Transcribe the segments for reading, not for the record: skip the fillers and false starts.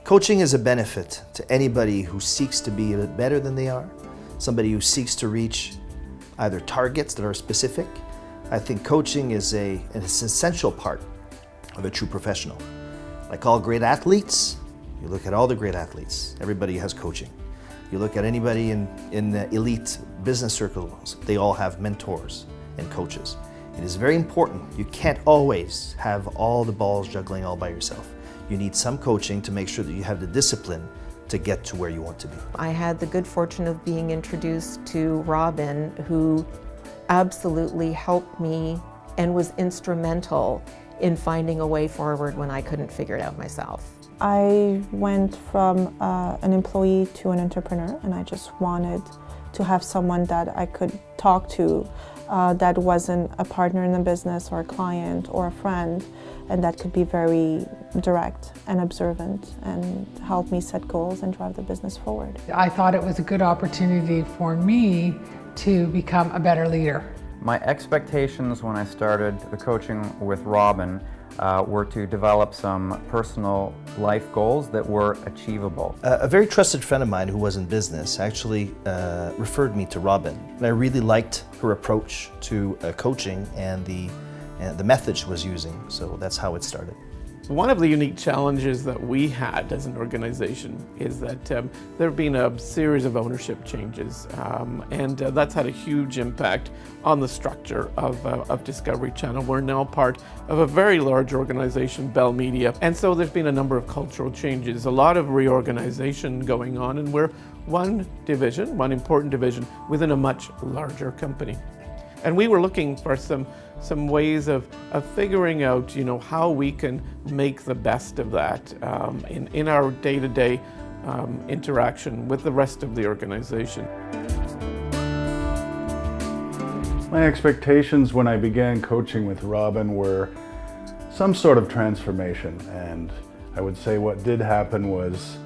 Coaching is a benefit to anybody who seeks to be a bit better than they are, somebody who seeks to reach either targets that are specific. I think coaching is an essential part of a true professional. Like all great athletes, you look at all the great athletes, everybody has coaching. You look at anybody in the elite business circles, they all have mentors and coaches. It is very important. You can't always have all the balls juggling all by yourself. You need some coaching to make sure that you have the discipline to get to where you want to be. I had the good fortune of being introduced to Robin, who absolutely helped me and was instrumental in finding a way forward when I couldn't figure it out myself. I went from an employee to an entrepreneur, and I just wanted to have someone that I could talk to that wasn't a partner in the business or a client or a friend, and that could be very direct and observant and help me set goals and drive the business forward. I thought it was a good opportunity for me to become a better leader. My expectations when I started the coaching with Robin were to develop some personal life goals that were achievable. A very trusted friend of mine who was in business actually referred me to Robin. And I really liked her approach to coaching and the method she was using, so that's how it started. One of the unique challenges that we had as an organization is that there have been a series of ownership changes, and that's had a huge impact on the structure of Discovery Channel. We're now part of a very large organization, Bell Media, and so there's been a number of cultural changes, a lot of reorganization going on, and we're one division, one important division within a much larger company. And we were looking for some ways of figuring out, how we can make the best of that in our day-to-day interaction with the rest of the organization. My expectations when I began coaching with Robin were some sort of transformation, and I would say what did happen was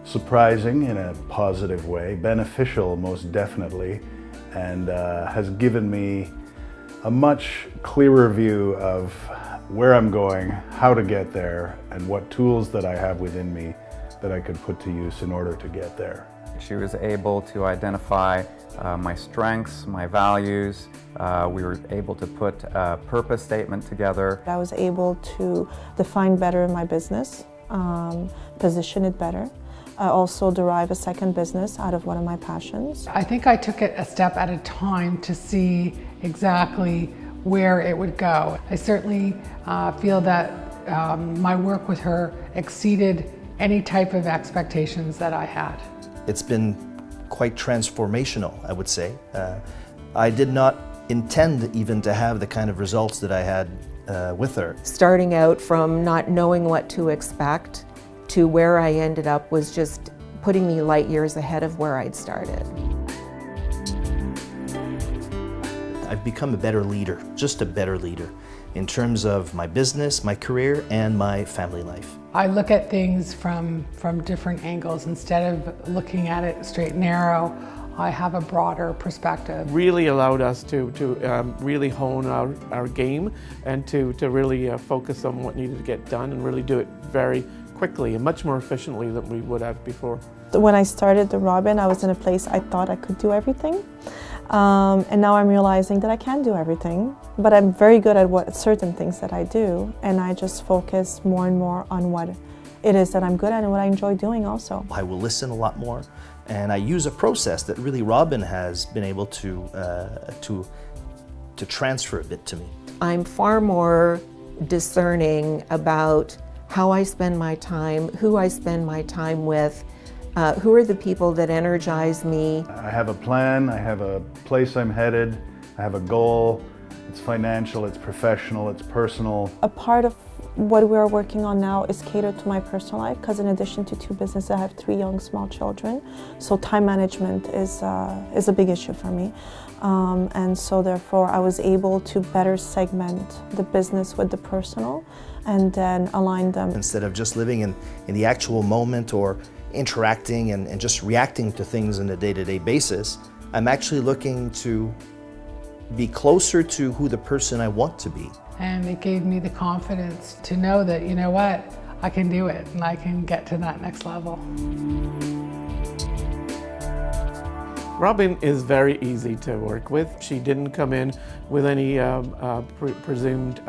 surprising in a positive way, beneficial most definitely, and has given me a much clearer view of where I'm going, how to get there, and what tools that I have within me that I could put to use in order to get there. She was able to identify my strengths, my values. We were able to put a purpose statement together. I was able to define better my business, position it better. I also derive a second business out of one of my passions. I think I took it a step at a time to see exactly where it would go. I certainly feel that my work with her exceeded any type of expectations that I had. It's been quite transformational, I would say. I did not intend even to have the kind of results that I had with her. Starting out from not knowing what to expect to where I ended up was just putting me light years ahead of where I'd started. I've become a better leader, just a better leader, in terms of my business, my career, and my family life. I look at things from different angles. Instead of looking at it straight and narrow, I have a broader perspective. Really allowed us to really hone our game and to really focus on what needed to get done and really do it very quickly and much more efficiently than we would have before. When I started the Robin, I was in a place I thought I could do everything. And now I'm realizing that I can't do everything, but I'm very good at certain things that I do, and I just focus more and more on what it is that I'm good at and what I enjoy doing also. I will listen a lot more, and I use a process that really Robin has been able to transfer a bit to me. I'm far more discerning about how I spend my time, who I spend my time with, who are the people that energize me. I have a plan, I have a place I'm headed, I have a goal. It's financial, it's professional, it's personal. A part of what we're working on now is catered to my personal life, because in addition to 2 businesses, I have 3 young, small children. So time management is a big issue for me. And so therefore I was able to better segment the business with the personal and then align them. Instead of just living in the actual moment or interacting and just reacting to things on a day-to-day basis, I'm actually looking to be closer to who the person I want to be. And it gave me the confidence to know that, you know what, I can do it and I can get to that next level. Robin is very easy to work with. She didn't come in with any presumed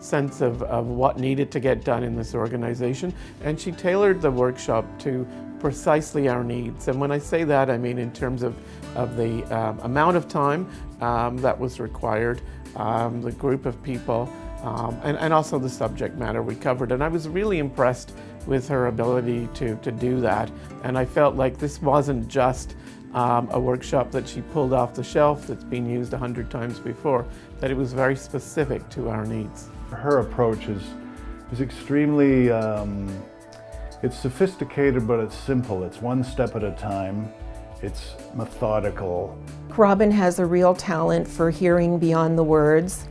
sense of what needed to get done in this organization, and she tailored the workshop to precisely our needs. And when I say that, I mean in terms of the amount of time that was required, the group of people, and also the subject matter we covered. And I was really impressed with her ability to do that. And I felt like this wasn't just a workshop that she pulled off the shelf that's been used 100 times before, that it was very specific to our needs. Her approach is extremely, it's sophisticated, but it's simple. It's one step at a time. It's methodical. Robin has a real talent for hearing beyond the words,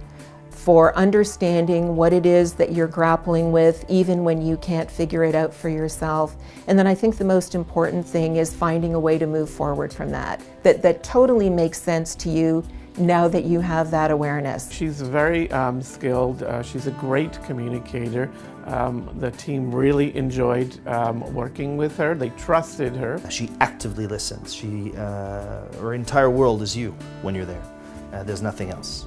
for understanding what it is that you're grappling with, even when you can't figure it out for yourself. And then I think the most important thing is finding a way to move forward from that totally makes sense to you now that you have that awareness. She's very skilled. She's a great communicator. The team really enjoyed working with her. They trusted her. She actively listens. Her entire world is you when you're there. There's nothing else.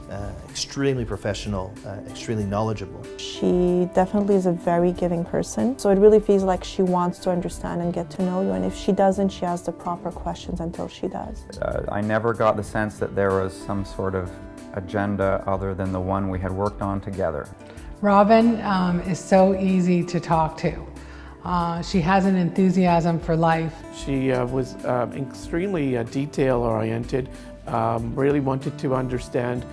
Extremely professional, extremely knowledgeable. She definitely is a very giving person, so it really feels like she wants to understand and get to know you, and if she doesn't, she asks the proper questions until she does. I never got the sense that there was some sort of agenda other than the one we had worked on together. Robin is so easy to talk to. She has an enthusiasm for life. She was extremely detail-oriented, really wanted to understand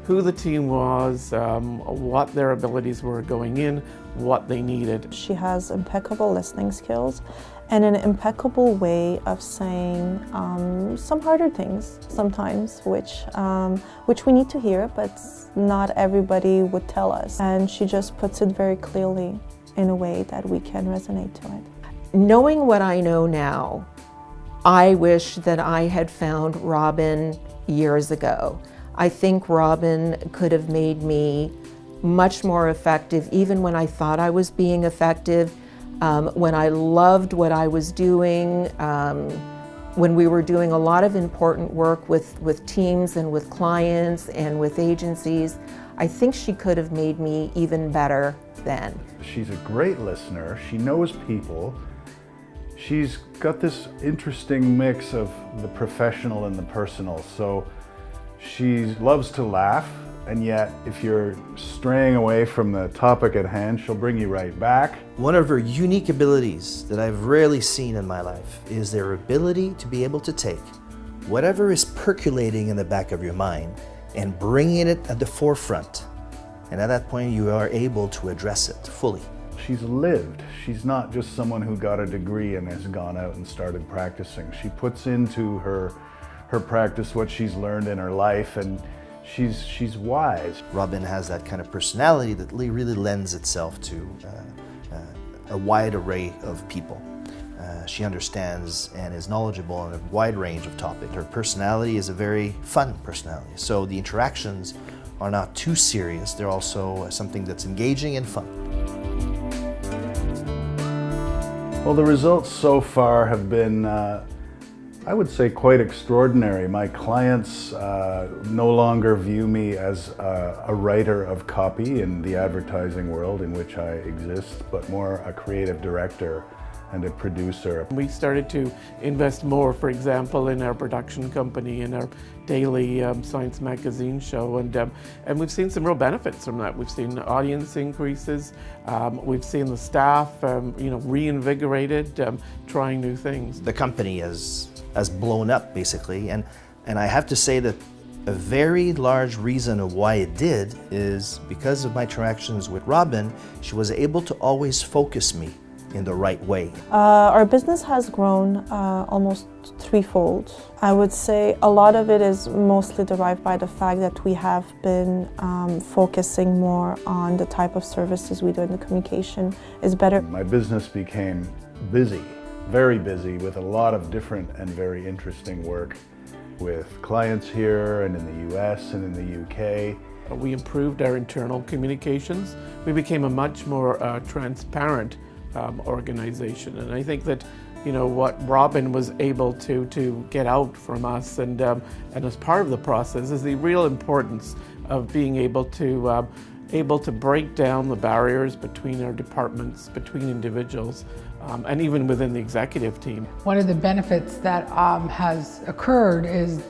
who the team was, what their abilities were going in, what they needed. She has impeccable listening skills and an impeccable way of saying some harder things sometimes, which we need to hear, but not everybody would tell us. And she just puts it very clearly in a way that we can resonate to it. Knowing what I know now, I wish that I had found Robin years ago. I think Robin could have made me much more effective, even when I thought I was being effective, when I loved what I was doing, when we were doing a lot of important work with teams and with clients and with agencies. I think she could have made me even better then. She's a great listener. She knows people. She's got this interesting mix of the professional and the personal. So she loves to laugh, and yet if you're straying away from the topic at hand, she'll bring you right back. One of her unique abilities that I've rarely seen in my life is their ability to be able to take whatever is percolating in the back of your mind and bringing it at the forefront. And at that point, you are able to address it fully. She's lived. She's not just someone who got a degree and has gone out and started practicing. She puts into her practice what she's learned in her life, and she's wise. Robin has that kind of personality that really lends itself to a wide array of people. She understands and is knowledgeable on a wide range of topics. Her personality is a very fun personality, so the interactions are not too serious. They're also something that's engaging and fun. Well, the results so far have been, I would say, quite extraordinary. My clients no longer view me as a writer of copy in the advertising world in which I exist, but more a creative director and a producer. We started to invest more, for example, in our production company, in our daily science magazine show, and we've seen some real benefits from that. We've seen audience increases, we've seen the staff reinvigorated, trying new things. The company has blown up, basically, and I have to say that a very large reason of why it did is because of my interactions with Robin. She was able to always focus me in the right way. Our business has grown almost threefold. I would say a lot of it is mostly derived by the fact that we have been focusing more on the type of services we do, and the communication is better. My business became busy, very busy, with a lot of different and very interesting work with clients here and in the US and in the UK. We improved our internal communications. We became a much more transparent organization. And I think that what Robin was able to get out from us and as part of the process is the real importance of being able to break down the barriers between our departments, between individuals, and even within the executive team. One of the benefits that has occurred is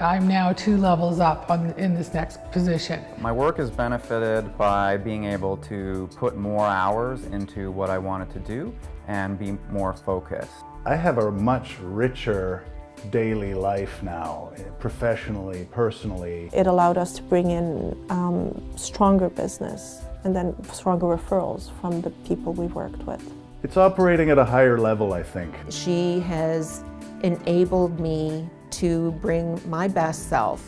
I'm now 2 levels up in this next position. My work is benefited by being able to put more hours into what I wanted to do and be more focused. I have a much richer daily life now, professionally, personally. It allowed us to bring in stronger business and then stronger referrals from the people we worked with. It's operating at a higher level, I think. She has enabled me to bring my best self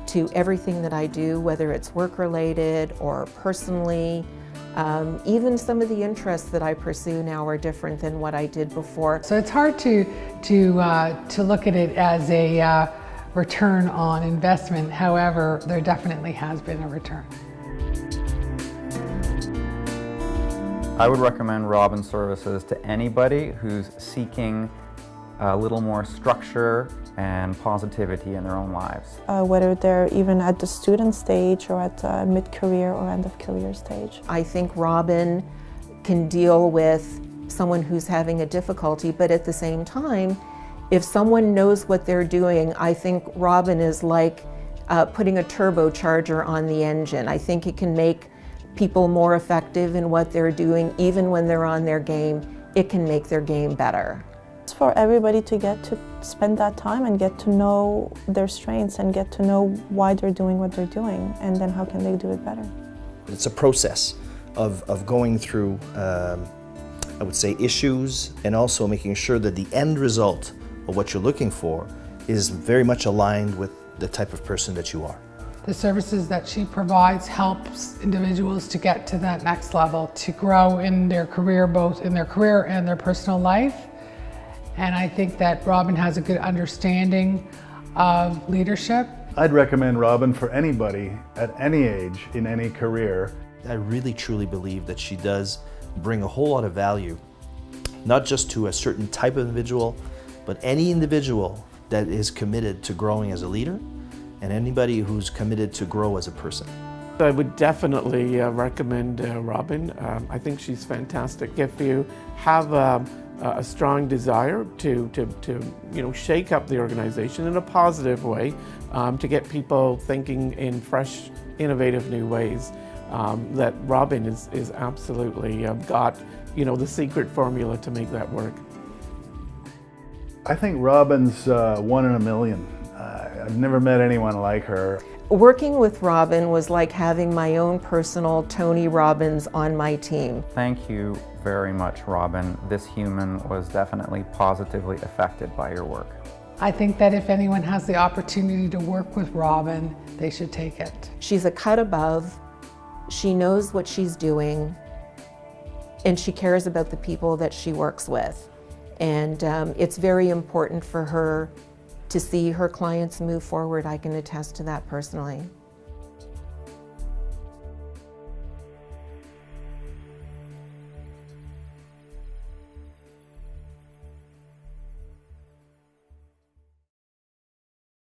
to everything that I do, whether it's work-related or personally. Even some of the interests that I pursue now are different than what I did before. So it's hard to look at it as a return on investment. However, there definitely has been a return. I would recommend Robin's services to anybody who's seeking a little more structure and positivity in their own lives. Whether they're even at the student stage or at mid-career or end-of-career stage. I think Robin can deal with someone who's having a difficulty, but at the same time, if someone knows what they're doing, I think Robin is like putting a turbocharger on the engine. I think it can make people more effective in what they're doing. Even when they're on their game, it can make their game better. It's for everybody to get to spend that time and get to know their strengths and get to know why they're doing what they're doing, and then how can they do it better. It's a process of going through, I would say, issues, and also making sure that the end result of what you're looking for is very much aligned with the type of person that you are. The services that she provides helps individuals to get to that next level, to grow in their career, both in their career and their personal life. And I think that Robin has a good understanding of leadership. I'd recommend Robin for anybody at any age in any career. I really truly believe that she does bring a whole lot of value, not just to a certain type of individual, but any individual that is committed to growing as a leader and anybody who's committed to grow as a person. I would definitely recommend Robin. I think she's fantastic. If you have a strong desire to shake up the organization in a positive way, to get people thinking in fresh, innovative new ways, that Robin is absolutely got the secret formula to make that work. I think Robin's 1 in a million. I've never met anyone like her. Working with Robin was like having my own personal Tony Robbins on my team. Thank you very much, Robin. This human was definitely positively affected by your work. I think that if anyone has the opportunity to work with Robin, they should take it. She's a cut above, she knows what she's doing, and she cares about the people that she works with. And it's very important for her to see her clients move forward. I can attest to that personally.